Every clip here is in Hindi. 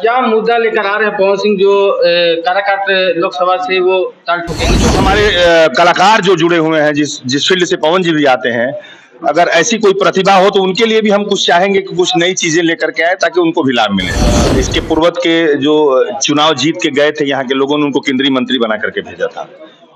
क्या मुद्दा लेकर आ रहे हैं पवन सिंह जो काराकाट लोकसभा से वो टाल ठोकेंगे? जो हमारे कलाकार जो जुड़े हुए हैं जिस जिस फील्ड से पवन जी भी आते हैं, अगर ऐसी कोई प्रतिभा हो तो उनके लिए भी हम कुछ चाहेंगे कि कुछ नई चीजें लेकर के आए ताकि उनको भी लाभ मिले। इसके पूर्वत के जो चुनाव जीत के गए थे यहाँ के लोगों ने उनको केंद्रीय मंत्री बना करके भेजा था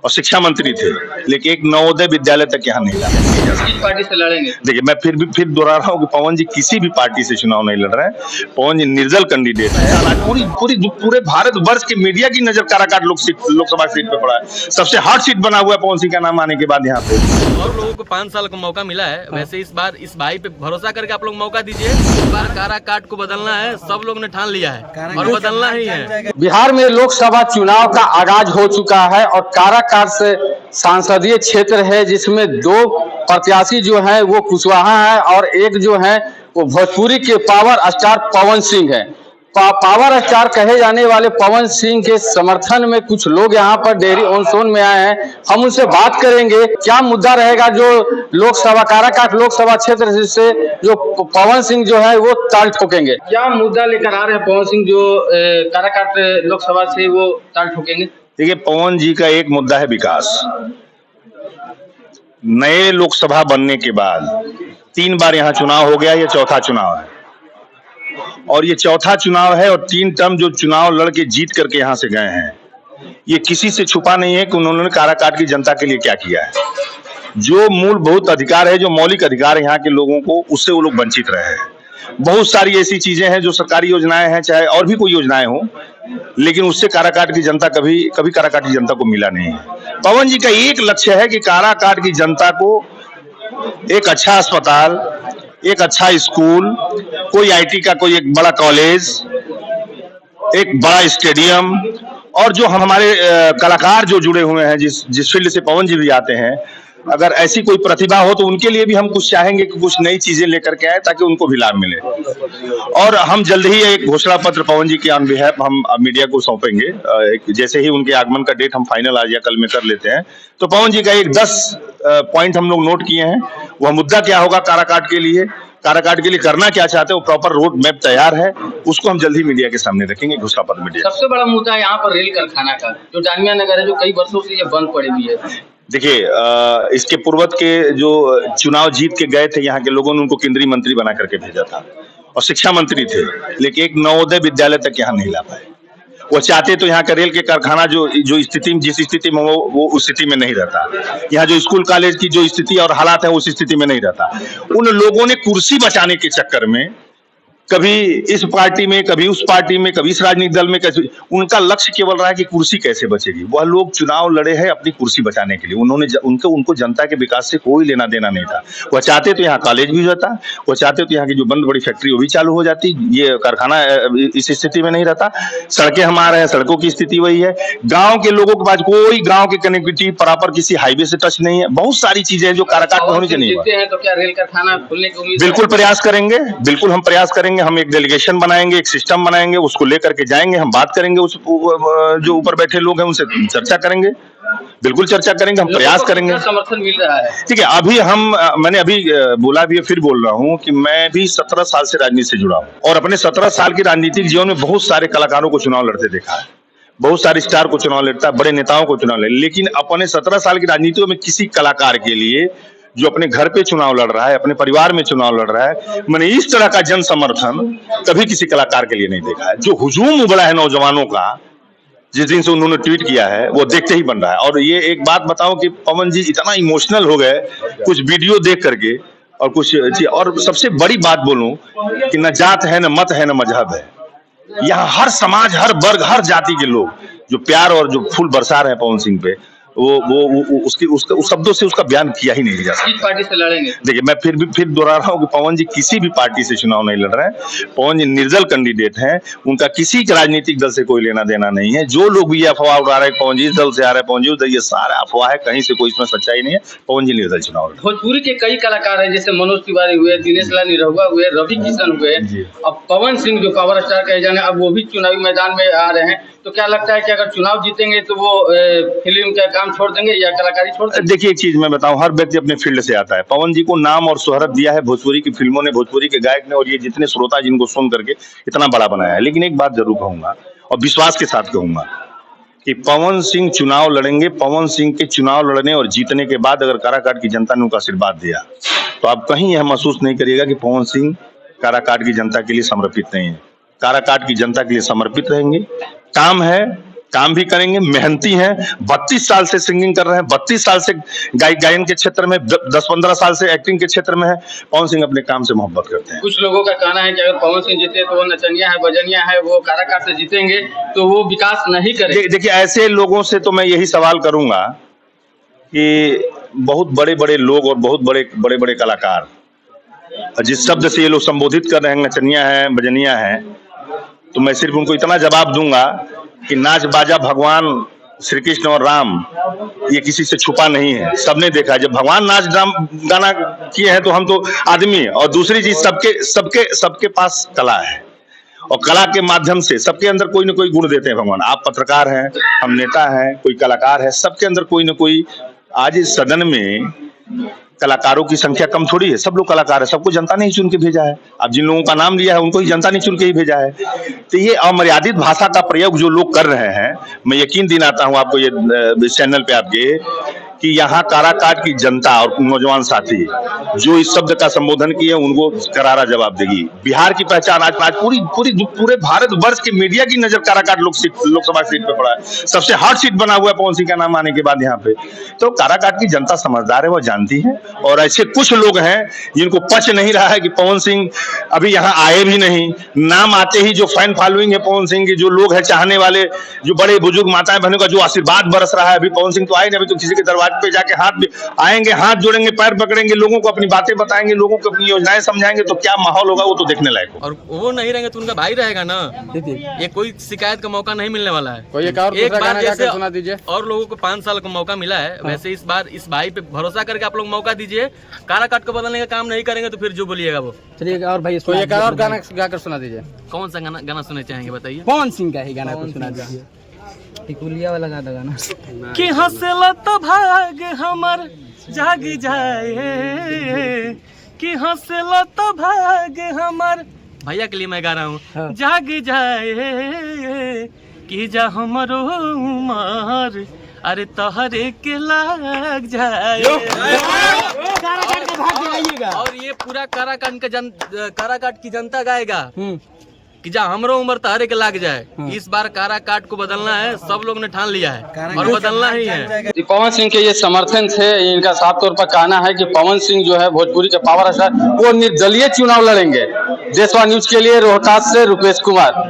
और शिक्षा मंत्री थे, लेकिन एक नवोदय विद्यालय तक यहाँ नहीं लाया। किस पार्टी से लड़ेंगे? देखिए, मैं फिर दोहरा रहा हूँ कि पवन जी किसी भी पार्टी से चुनाव नहीं लड़ रहे हैं। पवन जी निर्दल कैंडिडेट है। पूरे भारत वर्ष की मीडिया की नजर काराकाट लोकसभा सीट पे पड़ा है। सबसे हॉट सीट बना हुआ है पवन सिंह का नाम आने के बाद यहाँ पे। और लोगों को 5 साल का मौका मिला है, वैसे इस बार इस भाई पे भरोसा करके आप लोग मौका दीजिए। इस बार काराकाट को बदलना है, सब लोग ने ठान लिया है और बदलना ही है। बिहार में लोकसभा चुनाव का आगाज हो चुका है और काराकाट से सांसदीय क्षेत्र है जिसमें 2 प्रत्याशी जो हैं वो कुशवाहा है और एक जो है वो भोजपुरी के पावर स्टार पवन सिंह है। पावर स्टार कहे जाने वाले पवन सिंह के समर्थन में कुछ लोग यहाँ पर डेहरी ऑन सोन में आए हैं। हम उनसे बात करेंगे क्या मुद्दा रहेगा जो लोकसभा काराकाट लोकसभा क्षेत्र से जो पवन सिंह जो है वो ताल ठोकेंगे। क्या मुद्दा लेकर आ रहे हैं पवन सिंह जो काराकाट लोकसभा से वो ताल ठोकेंगे? देखिए, पवन जी का एक मुद्दा है विकास। नए लोकसभा बनने के बाद 3 बार यहाँ चुनाव हो गया, ये चौथा चुनाव है और ये चौथा चुनाव है और 3 टर्म जो चुनाव लड़के जीत करके यहाँ से गए हैं, ये किसी से छुपा नहीं है कि उन्होंने काराकाट की जनता के लिए क्या किया है। जो मूलभूत अधिकार है, जो मौलिक अधिकार है यहाँ के लोगों को, उससे वो लोग वंचित रहे हैं। बहुत सारी ऐसी चीजें हैं जो सरकारी योजनाएं हैं, चाहे और भी कोई योजनाएं हो, लेकिन उससे काराकाट की जनता कभी काराकाट की जनता को मिला नहीं है। पवन जी का एक लक्ष्य है कि काराकाट की जनता को एक अच्छा अस्पताल, एक अच्छा स्कूल, कोई आईटी का कोई एक बड़ा कॉलेज, एक बड़ा स्टेडियम और जो हमारे कलाकार जो जुड़े हुए हैं जिस फील्ड से पवन जी भी आते हैं, अगर ऐसी कोई प्रतिभा हो तो उनके लिए भी हम कुछ चाहेंगे कि कुछ नई चीजें लेकर के आए ताकि उनको भी लाभ मिले। और हम जल्द ही एक घोषणा पत्र पवन जी के ऑन बिहाफ हम मीडिया को सौंपेंगे। जैसे ही उनके आगमन का डेट हम फाइनल आज या कल में कर लेते हैं तो पवन जी का एक 10 पॉइंट हम लोग नोट किए हैं। वह मुद्दा क्या होगा काराकाट के लिए करना क्या चाहते हैं, वो प्रॉपर रोड मैप तैयार है, उसको हम जल्द ही मीडिया के सामने रखेंगे घोषणा पत्र मीडिया। सबसे बड़ा मुद्दा यहाँ पर रेल कारखाना का जो डालमिया नगर है, जो कई वर्षों से ये बंद पड़ी हुई है। देखिए, इसके पूर्वत के जो चुनाव जीत के गए थे यहाँ के लोगों ने उनको केंद्रीय मंत्री बना करके भेजा था और शिक्षा मंत्री थे, लेकिन एक नवोदय विद्यालय तक यहाँ नहीं ला पाए। वो चाहते तो यहाँ का रेल के कारखाना जो स्थिति जिस स्थिति में वो उस स्थिति में नहीं रहता। यहाँ जो स्कूल कॉलेज की जो स्थिति और हालात है उस स्थिति में नहीं रहता। उन लोगों ने कुर्सी बचाने के चक्कर में कभी इस पार्टी में, कभी उस पार्टी में, कभी इस राजनीतिक दल में, कैसे उनका लक्ष्य केवल रहा है कि कुर्सी कैसे बचेगी। वह लोग चुनाव लड़े हैं अपनी कुर्सी बचाने के लिए। उनको जनता के विकास से कोई लेना देना नहीं था। वह चाहते तो यहाँ कॉलेज भी होता, वह चाहते तो यहाँ की जो बंद बड़ी फैक्ट्री वो भी चालू हो जाती, ये कारखाना इस स्थिति में नहीं रहता। सड़कें हम आ रहे हैं, सड़कों की स्थिति वही है। गाँव के लोगों के पास कोई गाँव की कनेक्टिविटी प्रॉपर किसी हाईवे से टच नहीं है। बहुत सारी चीजें जो काराकाट में होनी चाहिए। तो क्या रेल कारखाना खुलने की उम्मीद? बिल्कुल प्रयास करेंगे, बिल्कुल हम प्रयास करेंगे। हम एक डेलीगेशन बनाएंगे, एक सिस्टम बनाएंगे, उसको लेकर के जाएंगे, हम बात करेंगे, उस जो ऊपर बैठे लोग हैं उनसे चर्चा करेंगे, बिल्कुल चर्चा करेंगे, हम प्रयास करेंगे। समर्थन मिल रहा है। ठीक है, मैंने अभी बोला भी, फिर बोल रहा हूँ कि मैं भी 17 साल से राजनीति से जुड़ा हूँ और अपने 17 साल की राजनीतिक जीवन में बहुत सारे कलाकारों को चुनाव लड़ते देखा है, बहुत सारे स्टार को चुनाव लड़ता है, बड़े नेताओं को चुनाव लड़ता है, लेकिन अपने 17 साल की राजनीति में किसी कलाकार के लिए जो अपने घर पे चुनाव लड़ रहा है, अपने परिवार में चुनाव लड़ रहा है, मैंने इस तरह का जन समर्थन कभी किसी कलाकार के लिए नहीं देखा है। जो हुजूम उबला है नौजवानों का, जिस दिन से उन्होंने ट्वीट किया है, वो देखते ही बन रहा है। और ये एक बात बताऊं कि पवन जी इतना इमोशनल हो गए कुछ वीडियो देख करके, और सबसे बड़ी बात बोलूं कि न जात है, न मत है, न मजहब है। यहाँ हर समाज, हर वर्ग, हर जाति के लोग जो प्यार और जो फूल बरसा रहे हैं पवन सिंह पे, उस शब्दों से उसका बयान किया ही नहीं जा सकता। किस पार्टी से लड़ेंगे? देखिए, मैं फिर दोहरा रहा हूँ कि पवन जी किसी भी पार्टी से चुनाव नहीं लड़ रहे हैं। पवन जी निर्दल कैंडिडेट हैं, उनका किसी राजनीतिक दल से कोई लेना देना नहीं है। जो लोग भी अफवाह उड़ा रहे हैं पवन जी इस दल से आ रहे हैं, पवन जी उस दल, ये सारा अफवाह है, कहीं से कोई इसमें सच्चाई नहीं है। पवन जी निर्दल चुनाव लड़ रहे हैं। भोजपुरी के कई कलाकार हैं, जैसे मनोज तिवारी हुए, दिनेश लाल निरहुआ हुए, रवि किशन हुए, अब पवन सिंह जो पावर स्टार कहे जाने, अब वो भी चुनावी मैदान में आ रहे हैं। तो क्या लगता है कि अगर चुनाव जीतेंगे तो वो फिल्म का काम छोड़ देंगे या कलाकारी छोड़ देंगे? देखिए एक चीज मैं बताऊं, हर व्यक्ति अपने फील्ड से आता है। पवन जी को नाम और शोहरत दिया है भोजपुरी की फिल्मों ने, भोजपुरी के गायक ने, और ये जितने श्रोता जिनको सुन करके इतना बड़ा बनाया है। लेकिन एक बात जरूर कहूंगा और विश्वास के साथ कहूंगा कि पवन सिंह चुनाव लड़ेंगे। पवन सिंह के चुनाव लड़ने और जीतने के बाद अगर काराकाट की जनता ने उनका आशीर्वाद दिया तो आप कहीं यह महसूस नहीं करिएगा कि पवन सिंह काराकाट की जनता के लिए समर्पित नहीं है। काराकाट की जनता के लिए समर्पित रहेंगे। काम है, काम भी करेंगे, मेहनती हैं। 32 साल से सिंगिंग कर रहे हैं, 32 साल से गायन के क्षेत्र में, 10-15 साल से एक्टिंग के क्षेत्र में है। पवन सिंह अपने काम से मोहब्बत करते हैं। कुछ लोगों का कहना है कि अगर पवन सिंह जीते तो वो नचनिया है, बजनिया है, वो काराकाट से जीतेंगे तो वो विकास नहीं करेंगे। देखिए ऐसे लोगों से तो मैं यही सवाल करूंगा कि बहुत बड़े बड़े लोग और बहुत बड़े बड़े कलाकार जिस शब्द से ये लोग संबोधित कर रहे हैं, नचनिया है, बजनिया है, तो मैं सिर्फ उनको इतना जवाब दूंगा कि नाच बाजा भगवान श्री कृष्ण और राम ये किसी से छुपा नहीं है, सबने देखा है। जब भगवान नाच गाना किए हैं तो हम तो आदमी है। और दूसरी चीज सबके पास कला है और कला के माध्यम से सबके अंदर कोई ना कोई गुण देते हैं भगवान। आप पत्रकार हैं, हम नेता हैं, कोई कलाकार है, सबके अंदर कोई ना कोई। आज इस सदन में कलाकारों की संख्या कम थोड़ी है, सब लोग कलाकार है, सबको जनता ने ही चुन के भेजा है। अब जिन लोगों का नाम लिया है उनको ही जनता ने चुन के ही भेजा है। तो ये अमर्यादित भाषा का प्रयोग जो लोग कर रहे हैं, मैं यकीन दिलाता हूं आपको ये चैनल पे आपके कि यहाँ काराकाट की जनता और नौजवान साथी जो इस शब्द का संबोधन किए उनको करारा जवाब देगी। बिहार की पहचान आज पूरे भारत वर्ष की मीडिया की नजर काराकाट लोकसभा सीट पे पड़ा है। सबसे हॉट सीट बना हुआ है पवन सिंह का नाम आने के बाद यहाँ पे। तो काराकाट की जनता समझदार है, वो जानती है। और ऐसे कुछ लोग हैं जिनको पच नहीं रहा है कि पवन सिंह अभी यहाँ आए भी नहीं, नाम आते ही जो फैन फॉलोइंग है पवन सिंह की, जो लोग है चाहने वाले, जो बड़े बुजुर्ग माताएं बहनों का जो आशीर्वाद बरस रहा है, अभी पवन सिंह तो आए नहीं, अभी तो किसी के दरवाजे पे जाके आएंगे, हाथ जोड़ेंगे, पैर पकड़ेंगे, लोगों को अपनी बातें बताएंगे, लोगों को अपनी योजनाएं समझाएंगे, तो क्या माहौल होगा वो तो देखने लायक होगा। और वो नहीं रहेंगे तो उनका भाई रहेगा ना। ये कोई शिकायत का मौका नहीं मिलने वाला है। कोई एक बार जैसे सुना दीजिए, और लोगों को 5 साल का मौका मिला है, वैसे इस बार इस भाई पे भरोसा करके आप लोग मौका दीजिए। काराकाट को बदलने का काम नहीं करेंगे तो फिर जो बोलिएगा वो। चलिए और भाई कोई एक और गाना गाकर सुना दीजिए। कौन सा गाना सुनना चाहेंगे बताइए? पवन सिंह का ही गाना को सुना दीजिए। टिकुलिया वाला गाना कि हंसला तो भाग हमर जाग जाए, कि हंसला तो भाग हमर, भैया के लिए मैं गा रहा हूँ। हाँ। जाग जाए कि जा हमरो उमर, अरे तोहरे के लाग जाए। और ये पूरा काराकाट की जनता गाएगा कि जा हमरो उम्र तहरे के लाग जाए। इस बार काराकाट को बदलना है, सब लोग ने ठान लिया है और बदलना ही है। पवन सिंह के ये समर्थन थे। इनका साफ तौर पर कहना है कि पवन सिंह जो है भोजपुरी के पावर स्टार, वो निर्दलीय चुनाव लड़ेंगे। देशवा न्यूज के लिए रोहतास से रुपेश कुमार।